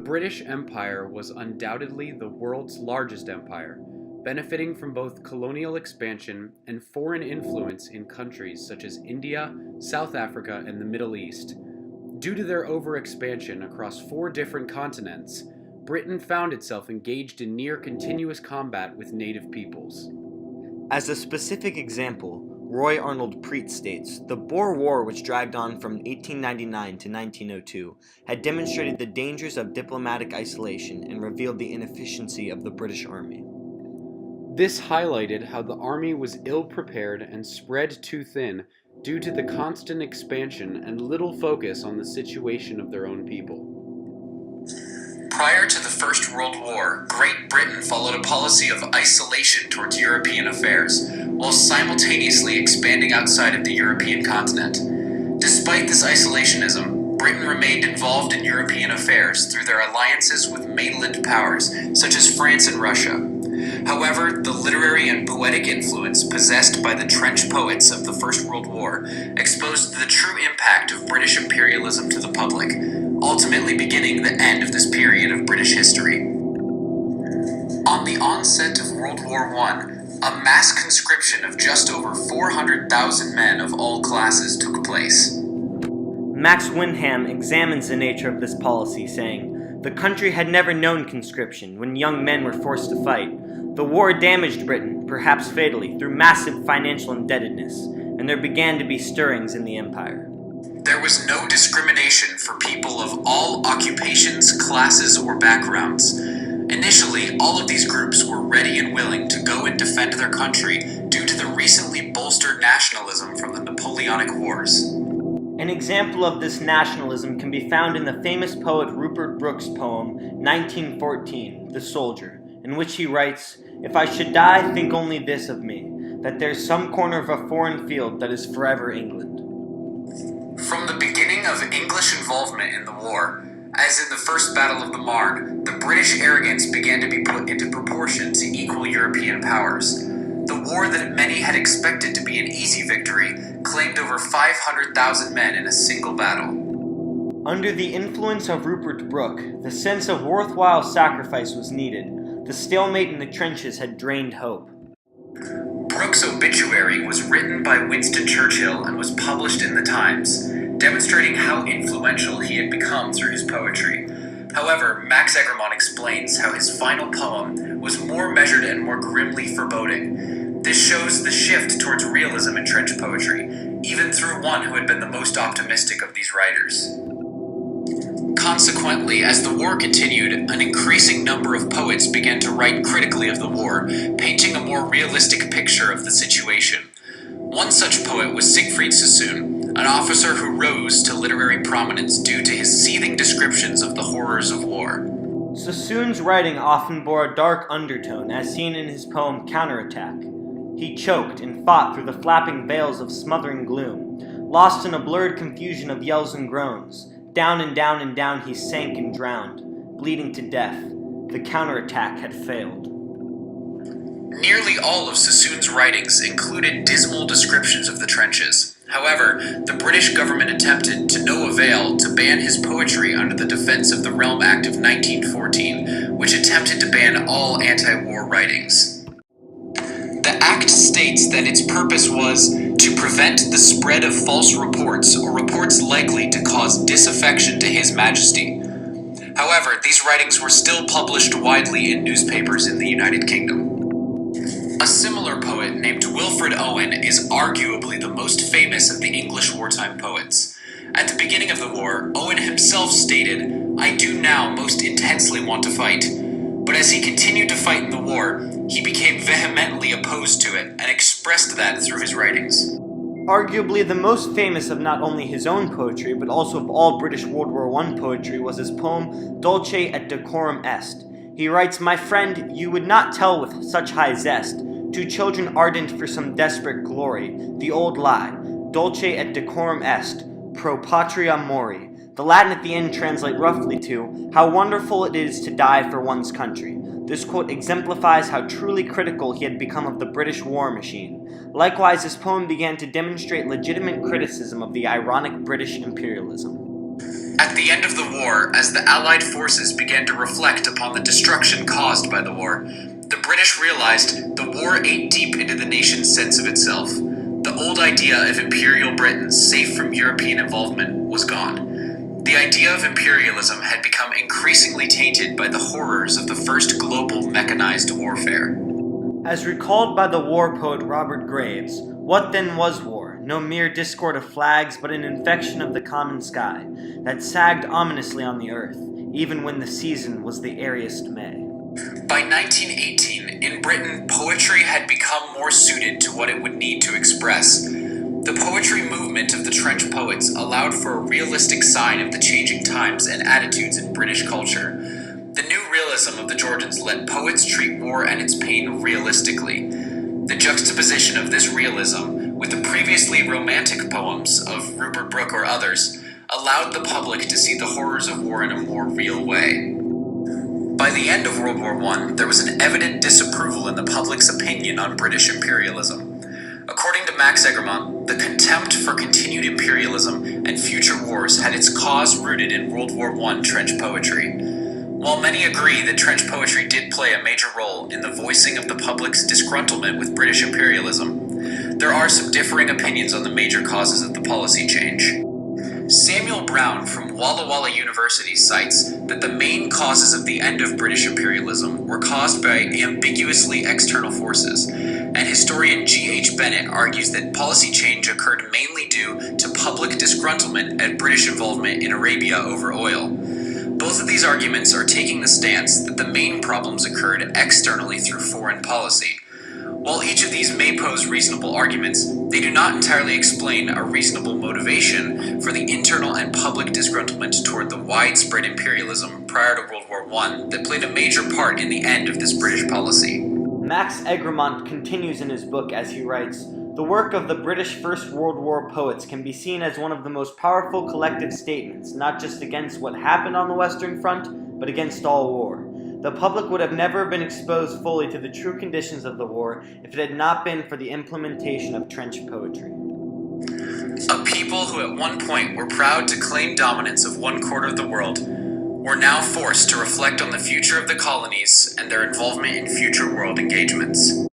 British Empire was undoubtedly the world's largest empire, benefiting from both colonial expansion and foreign influence in countries such as India, South Africa, and the Middle East. Due to their overexpansion across 4 different continents, Britain found itself engaged in near-continuous combat with native peoples. As a specific example, Roy Arnold Preet states, the Boer War, which dragged on from 1899 to 1902, had demonstrated the dangers of diplomatic isolation and revealed the inefficiency of the British Army. This highlighted how the army was ill-prepared and spread too thin due to the constant expansion and little focus on the situation of their own people. Prior to the First World War, Great Britain followed a policy of isolation towards European affairs, while simultaneously expanding outside of the European continent. Despite this isolationism, Britain remained involved in European affairs through their alliances with mainland powers, such as France and Russia. However, the literary and poetic influence possessed by the trench poets of the First World War exposed the true impact of British imperialism to the public, ultimately beginning the end of this period of British history. On the onset of World War I, a mass conscription of just over 400,000 men of all classes took place. Max Wyndham examines the nature of this policy, saying, the country had never known conscription when young men were forced to fight. The war damaged Britain, perhaps fatally, through massive financial indebtedness, and there began to be stirrings in the empire. There was no discrimination for people of all occupations, classes, or backgrounds. Initially, all of these groups were ready and willing to go and defend their country due to the recently bolstered nationalism from the Napoleonic Wars. An example of this nationalism can be found in the famous poet Rupert Brooke's poem 1914, The Soldier, in which he writes, if I should die, think only this of me, that there's some corner of a foreign field that is forever England. From the beginning of English involvement in the war, as in the First Battle of the Marne, the British arrogance began to be put into proportion to equal European powers. The war that many had expected to be an easy victory claimed over 500,000 men in a single battle. Under the influence of Rupert Brooke, the sense of worthwhile sacrifice was needed. The stalemate in the trenches had drained hope. Brooke's obituary was written by Winston Churchill and was published in the Times, demonstrating how influential he had become through his poetry. However, Max Egremont explains how his final poem was more measured and more grimly foreboding. This shows the shift towards realism in trench poetry, even through one who had been the most optimistic of these writers. Consequently, as the war continued, an increasing number of poets began to write critically of the war, painting a more realistic picture of the situation. One such poet was Siegfried Sassoon, an officer who rose to literary prominence due to his seething descriptions of the horrors of war. Sassoon's writing often bore a dark undertone, as seen in his poem Counterattack. He choked and fought through the flapping veils of smothering gloom, lost in a blurred confusion of yells and groans. Down and down and down he sank and drowned, bleeding to death. The counterattack had failed. Nearly all of Sassoon's writings included dismal descriptions of the trenches. However, the British government attempted to no avail to ban his poetry under the Defence of the Realm Act of 1914, which attempted to ban all anti-war writings. The act states that its purpose was to prevent the spread of false reports or reports likely to cause disaffection to His Majesty. However, these writings were still published widely in newspapers in the United Kingdom. A similar poet named Wilfred Owen is arguably the most famous of the English wartime poets. At the beginning of the war, Owen himself stated, "I do now most intensely want to fight." But as he continued to fight in the war, he became vehemently opposed to it and expressed that through his writings. Arguably the most famous of not only his own poetry, but also of all British World War I poetry was his poem Dulce et Decorum Est. He writes, "My friend, you would not tell with such high zest, to children ardent for some desperate glory, the old lie, Dulce et Decorum Est, pro patria mori." The Latin at the end translates roughly to, "How wonderful it is to die for one's country." This quote exemplifies how truly critical he had become of the British war machine. Likewise, his poem began to demonstrate legitimate criticism of the ironic British imperialism. At the end of the war, as the Allied forces began to reflect upon the destruction caused by the war, the British realized the war ate deep into the nation's sense of itself. The old idea of Imperial Britain safe from European involvement was gone. The idea of imperialism had become increasingly tainted by the horrors of the first global mechanized warfare. As recalled by the war poet Robert Graves, what then was war? No mere discord of flags, but an infection of the common sky that sagged ominously on the earth, even when the season was the airiest May. By 1918, in Britain, poetry had become more suited to what it would need to express. The poetry movement of the trench poets allowed for a realistic sign of the changing times and attitudes in British culture. The new realism of the Georgians let poets treat war and its pain realistically. The juxtaposition of this realism with the previously romantic poems of Rupert Brooke or others allowed the public to see the horrors of war in a more real way. By the end of World War I, there was an evident disapproval in the public's opinion on British imperialism. According to Max Egremont, the contempt for continued imperialism and future wars had its cause rooted in World War I trench poetry. While many agree that trench poetry did play a major role in the voicing of the public's disgruntlement with British imperialism, there are some differing opinions on the major causes of the policy change. Samuel Brown from Walla Walla University cites that the main causes of the end of British imperialism were caused by ambiguously external forces, and historian G.H. Bennett argues that policy change occurred mainly due to public disgruntlement at British involvement in Arabia over oil. Both of these arguments are taking the stance that the main problems occurred externally through foreign policy. While each of these may pose reasonable arguments, they do not entirely explain a reasonable motivation for the internal and public disgruntlement toward the widespread imperialism prior to World War I that played a major part in the end of this British policy. Max Egremont continues in his book as he writes, "The work of the British First World War poets can be seen as one of the most powerful collective statements, not just against what happened on the Western Front, but against all war. The public would have never been exposed fully to the true conditions of the war if it had not been for the implementation of trench poetry." A people who at one point were proud to claim dominance of one quarter of the world were now forced to reflect on the future of the colonies and their involvement in future world engagements.